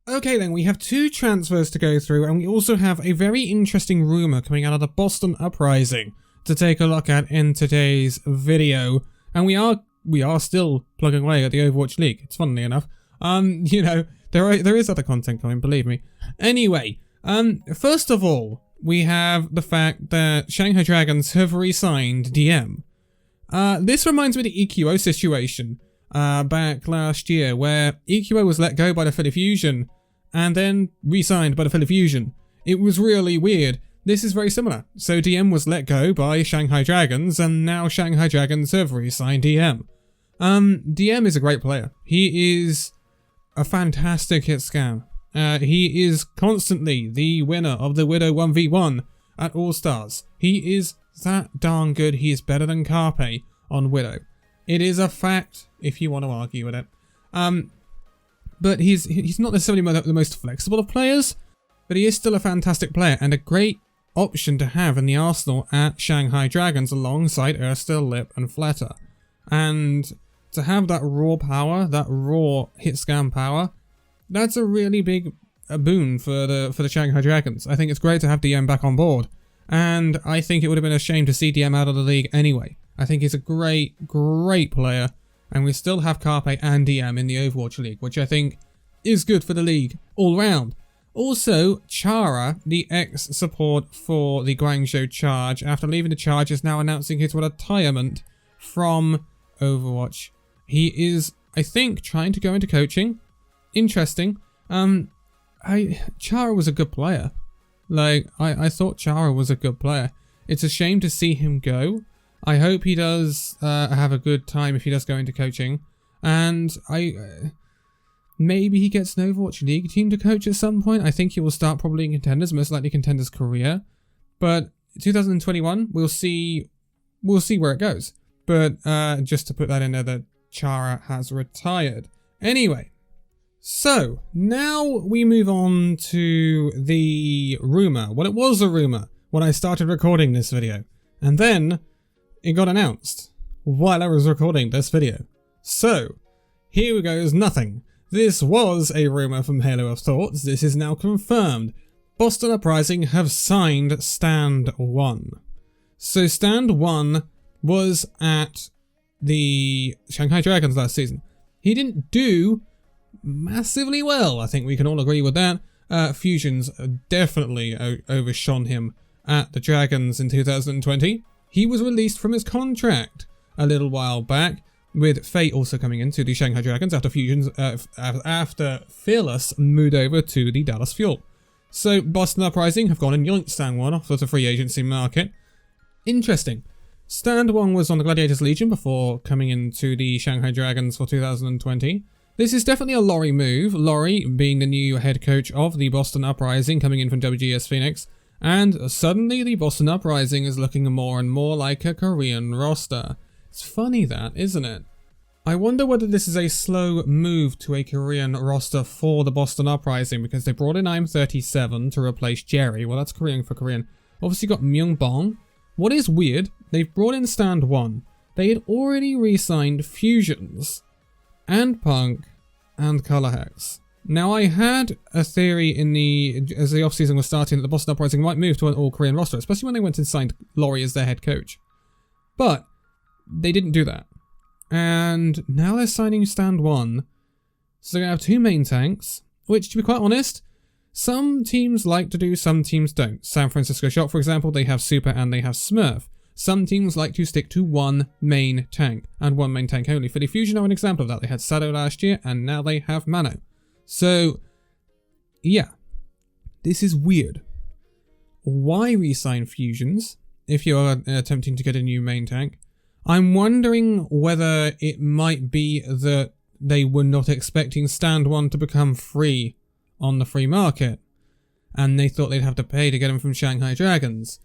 Okay then, we have 2 transfers to go through, and we also have a very interesting rumour coming out of the Boston Uprising to take a look at in today's video. And we are still plugging away at the Overwatch League. It's funnily enough. You know, there is other content coming, believe me. Anyway, first of all, we have the fact that Shanghai Dragons have re-signed Diem. This reminds me of the EQO situation back last year, where EQO was let go by the Philly Fusion and then re-signed by the Philly Fusion. It was really weird. This is very similar. So Diem was let go by Shanghai Dragons, and now Shanghai Dragons have re-signed Diem. Diem is a great player. He is a fantastic hit scan. He is constantly the winner of the Widow 1v1 at All-Stars. He is that darn good. He is better than Carpe on Widow. It is a fact, if you want to argue with it. But he's not necessarily the most flexible of players, but he is still a fantastic player and a great option to have in the arsenal at Shanghai Dragons alongside Erstil, Lip and Fletter. And to have that raw power, that raw hit scan power, that's a really big boon for the Shanghai Dragons. I think it's great to have Diem back on board, and I think it would have been a shame to see Diem out of the league anyway. I think he's a great player, and we still have Carpe and Diem in the Overwatch League, which I think is good for the league all round. Also, Chara, the ex-support for the Guangzhou Charge, after leaving the Charge, is now announcing his retirement from Overwatch. He is, I think, trying to go into coaching. Interesting. Chara was a good player. I thought Chara was a good player. It's a shame to see him go. I hope he does have a good time if he does go into coaching. And maybe he gets an Overwatch League team to coach at some point. I think he will start probably in Contenders, most likely Contenders career. But 2021, we'll see where it goes. But just to put that in there, that Chara has retired. Anyway, so now we move on to the rumour. Well, it was a rumour when I started recording this video. And then it got announced while I was recording this video. So, here goes nothing. This was a rumour from Halo of Thoughts. This is now confirmed. Boston Uprising have signed STAND1. So STAND1 was at the Shanghai Dragons last season. He didn't do massively well. I think we can all agree with that. Fusions definitely overshone him at the Dragons in 2020. He was released from his contract a little while back, with Fate also coming into the Shanghai Dragons after Fusions, after Fearless moved over to the Dallas Fuel. So Boston Uprising have gone and yoinked STAND1 off of the free agency market. Interesting. STAND1 was on the Gladiators Legion before coming into the Shanghai Dragons for 2020. This is definitely a Laurie move, Laurie being the new head coach of the Boston Uprising, coming in from WGS Phoenix, and suddenly the Boston Uprising is looking more and more like a Korean roster. It's funny that, isn't it? I wonder whether this is a slow move to a Korean roster for the Boston Uprising, because they brought in I'm37 to replace Jerry. Well, that's Korean for Korean. Obviously got Myungbong. What is weird, they've brought in STAND1. They had already re-signed Fusions and Punk and Colorhex. Now, I had a theory as the off-season was starting that the Boston Uprising might move to an all-Korean roster, especially when they went and signed Laurie as their head coach. But they didn't do that. And now they're signing STAND1. So they're going to have 2 main tanks, which, to be quite honest, some teams like to do, some teams don't. San Francisco Shock, for example, they have Super and they have Smurf. Some teams like to stick to 1 main tank, and 1 main tank only. For the Fusion are an example of that. They had Sado last year, and now they have Mano. So, yeah, this is weird. Why re-sign Fusions if you're attempting to get a new main tank? I'm wondering whether it might be that they were not expecting STAND1 to become free on the free market, and they thought they'd have to pay to get him from Shanghai Dragons.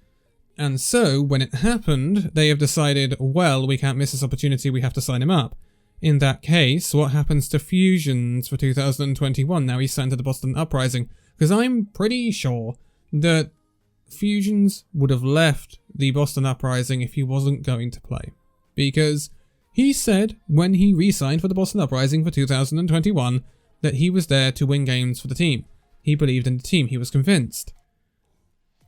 And so, when it happened, they have decided, well, we can't miss this opportunity, we have to sign him up. In that case, what happens to Fusions for 2021 now he's signed to the Boston Uprising? Because I'm pretty sure that Fusions would have left the Boston Uprising if he wasn't going to play. Because he said when he re-signed for the Boston Uprising for 2021 that he was there to win games for the team. He believed in the team. He was convinced.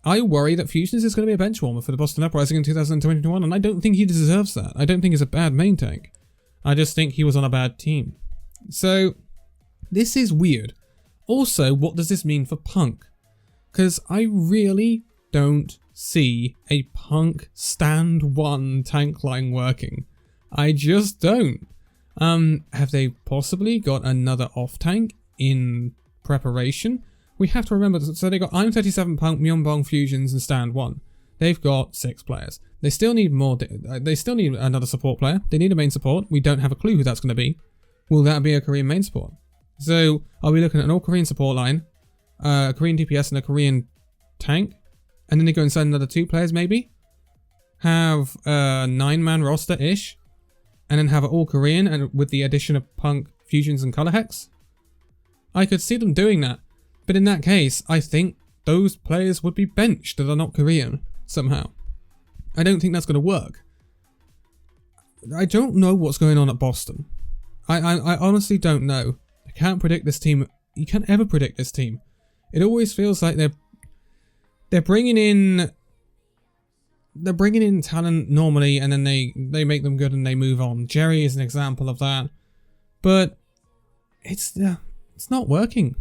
I worry that Fusions is going to be a bench warmer for the Boston Uprising in 2021, and I don't think he deserves that. I don't think he's a bad main tank. I just think he was on a bad team. So, this is weird. Also, what does this mean for Punk? Because I really don't see a Punk STAND1 tank line working. I just don't. Have they possibly got another off tank in preparation? We have to remember, so they got I'm37 Punk, Myeonbong, Fusions, and STAND1. They've got 6 players. They still need more. They still need another support player. They need a main support. We don't have a clue who that's going to be. Will that be a Korean main support? So, are we looking at an all-Korean support line, a Korean DPS, and a Korean tank? And then they go inside another 2 players, maybe? Have a 9-man roster-ish? And then have it all Korean, and with the addition of Punk, Fusions, and Color Hex? I could see them doing that. But in that case, I think those players would be benched that are not Korean, somehow. I don't think that's going to work. I don't know what's going on at Boston. I honestly don't know. I can't predict this team. You can't ever predict this team. It always feels like they're bringing in talent normally, and then they make them good and they move on. Jerry is an example of that. But it's not working.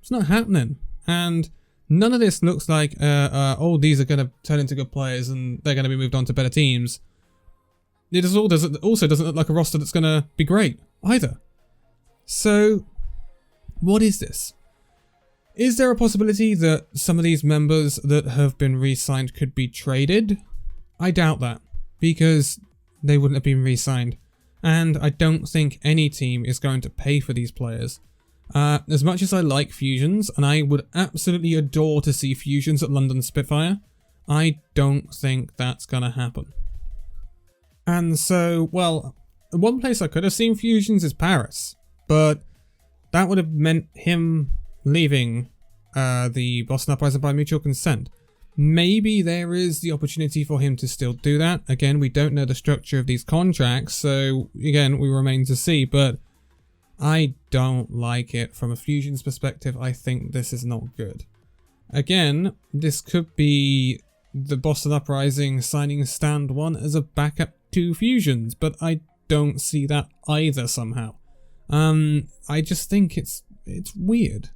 It's not happening. And none of this looks like, these are going to turn into good players and they're going to be moved on to better teams. It also doesn't look like a roster that's going to be great either. So, what is this? Is there a possibility that some of these members that have been re-signed could be traded? I doubt that, because they wouldn't have been re-signed. And I don't think any team is going to pay for these players. As much as I like Fusions, and I would absolutely adore to see Fusions at London Spitfire, I don't think that's going to happen. And so, well, one place I could have seen Fusions is Paris, but that would have meant him leaving the Boston Uprising by mutual consent. Maybe there is the opportunity for him to still do that. Again, we don't know the structure of these contracts, so again, we remain to see, but I don't like it from a Fusions perspective. I think this is not good. Again, this could be the Boston Uprising signing STAND1 as a backup to Fusions, but I don't see that either somehow. I just think it's weird.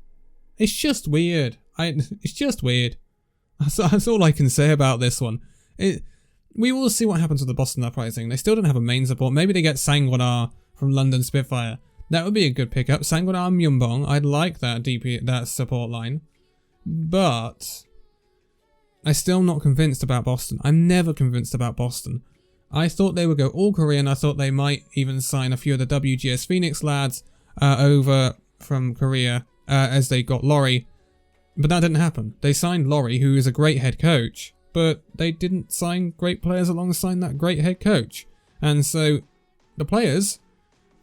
It's just weird. It's just weird. That's all I can say about this one. We will see what happens with the Boston Uprising. They still don't have a main support. Maybe they get Sanguinar from London Spitfire. That would be a good pickup. Sanguinar Myeonbong. I'd like that support line. But I'm still not convinced about Boston. I'm never convinced about Boston. I thought they would go all Korean. I thought they might even sign a few of the WGS Phoenix lads over from Korea as they got Laurie. But that didn't happen. They signed Laurie, who is a great head coach, but they didn't sign great players alongside that great head coach. And so the players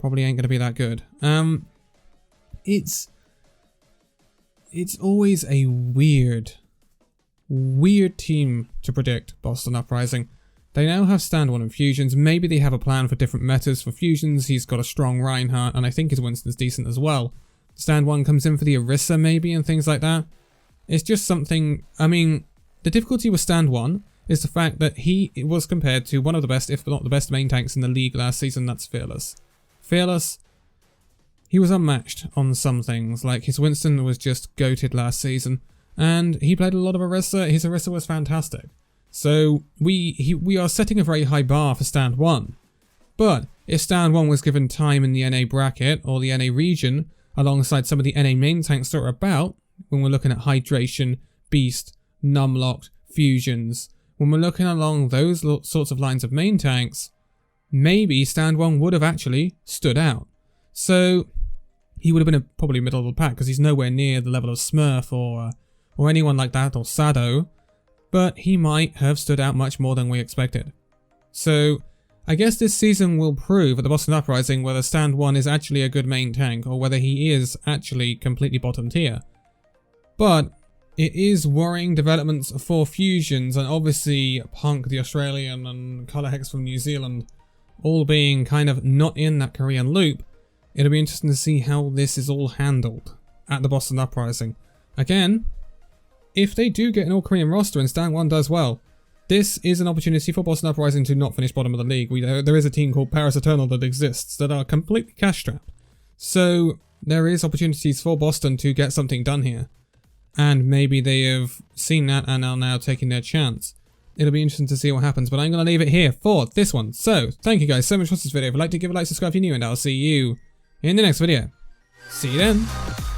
probably ain't going to be that good. It's always a weird team to predict, Boston Uprising. They now have STAND1 and Fusions. Maybe they have a plan for different metas. For Fusions, he's got a strong Reinhardt, and I think his Winston's decent as well. STAND1 comes in for the Orisa maybe, and things like that. It's just something, I mean, the difficulty with STAND1 is the fact that he was compared to one of the best, if not the best main tanks in the league last season. That's Fearless. Fearless, he was unmatched on some things, like his Winston was just goated last season, and he played a lot of Orisa. His Orisa was fantastic. So we are setting a very high bar for STAND1. But if STAND1 was given time in the NA bracket or the NA region, alongside some of the NA main tanks that are about, when we're looking at Hydration, Beast, Numlocked, Fusions, when we're looking along those sorts of lines of main tanks, maybe STAND1 would have actually stood out. So he would have been probably middle of the pack, because he's nowhere near the level of Smurf or anyone like that, or Sado, but he might have stood out much more than we expected. So I guess this season will prove at the Boston Uprising whether STAND1 is actually a good main tank, or whether he is actually completely bottom tier. But it is worrying developments for Fusions, and obviously Punk the Australian and Color Hex from New Zealand all being kind of not in that Korean loop. It'll be interesting to see how this is all handled at the Boston Uprising. Again, if they do get an all-Korean roster and STAND1 does well, this is an opportunity for Boston Uprising to not finish bottom of the league. There is a team called Paris Eternal that exists that are completely cash-strapped. So there is opportunities for Boston to get something done here. And maybe they have seen that and are now taking their chance. It'll be interesting to see what happens, but I'm going to leave it here for this one. So, thank you guys so much for this video. If you'd like to give a like, subscribe if you're new, and I'll see you in the next video. See you then.